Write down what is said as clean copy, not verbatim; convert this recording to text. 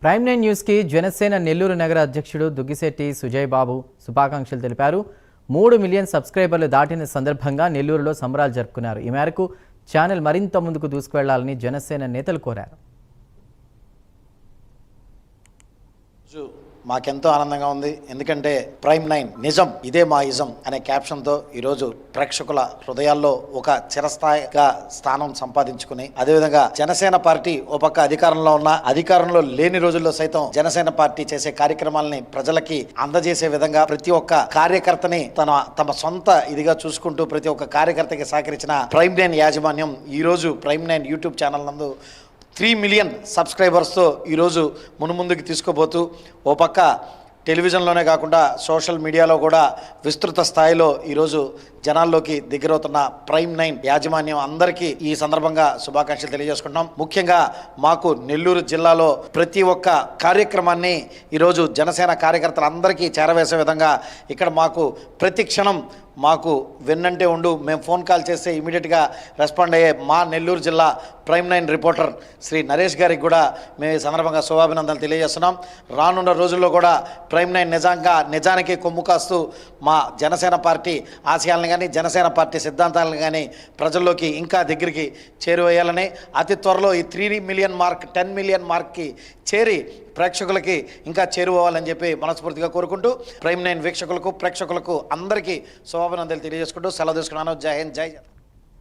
Prime nine news కి జనసేన నెల్లూరు నగర అధ్యక్షుడు దుగ్గిశెట్టి సుజయ్ బాబు శుభాకాంక్షలు తెలిపారు. 3 మిలియన్ సబ్స్క్రైబర్లు దాటిన సందర్భంగా నెల్లూరులో సంబరాలు జరుపుకున్నారు. ఈ మేరకు ఛానల్ మరింత ముందుకు దూసుకువెళ్లాలని జనసేన నేతలు కోరారు. మాకెంతో ఆనందంగా ఉంది. ఎందుకంటే ప్రైమ్ 9 నిజం ఇదే మా ఇజం అనే క్యాప్షన్తో ఈరోజు ప్రేక్షకుల హృదయాల్లో ఒక చిరస్థాయిగా స్థానం సంపాదించుకుని, అదేవిధంగా జనసేన పార్టీ ఓ పక్క అధికారంలో ఉన్న, అధికారంలో లేని రోజుల్లో సైతం జనసేన పార్టీ చేసే కార్యక్రమాలని ప్రజలకి అందజేసే విధంగా ప్రతి ఒక్క కార్యకర్తని తమ సొంత ఇదిగా చూసుకుంటూ ప్రతి ఒక్క కార్యకర్తకి సహకరించిన ప్రైమ్ 9 యాజమాన్యం ఈరోజు ప్రైమ్ 9 యూట్యూబ్ ఛానల్ నందు 3 మిలియన్ సబ్స్క్రైబర్స్తో ఈరోజు మునుముందుకు తీసుకోబోతూ ఓ పక్క టెలివిజన్లోనే కాకుండా సోషల్ మీడియాలో కూడా విస్తృత స్థాయిలో ఈరోజు జనాల్లోకి దగ్గరవుతున్న ప్రైమ్ 9 యాజమాన్యం అందరికీ ఈ సందర్భంగా శుభాకాంక్షలు తెలియజేసుకుంటున్నాం. ముఖ్యంగా మాకు నెల్లూరు జిల్లాలో ప్రతి ఒక్క కార్యక్రమాన్ని ఈరోజు జనసేన కార్యకర్తలందరికీ చేరవేసే విధంగా ఇక్కడ మాకు ప్రతి క్షణం మాకు వెన్నంటే ఉండు, మేము ఫోన్ కాల్ చేస్తే ఇమీడియట్గా రెస్పాండ్ అయ్యే మా నెల్లూరు జిల్లా ప్రైమ్ 9 రిపోర్టర్ శ్రీ నరేష్ గారికి కూడా మేము ఈ సందర్భంగా శుభాభినందనలు తెలియజేస్తున్నాం. రానున్న రోజుల్లో కూడా ప్రైమ్ 9 నిజానికి కొమ్ము కాస్తూ మా జనసేన పార్టీ ఆశయాలను కానీ జనసేన పార్టీ సిద్ధాంతాలను కానీ ప్రజల్లోకి ఇంకా దగ్గరికి చేరువేయాలని, అతి త్వరలో ఈ 3 మిలియన్ మార్క్ 10 మిలియన్ మార్క్కి చేరి ప్రేక్షకులకి ఇంకా చేరుకోవాలని చెప్పి మనస్ఫూర్తిగా కోరుకుంటూ ప్రైమ్ 9 వీక్షకులకు ప్రేక్షకులకు అందరికీ శుభాభినందనలు తెలియజేసుకుంటూ సెలవు తీసుకున్నాను. జై హింద్, జై జగన్.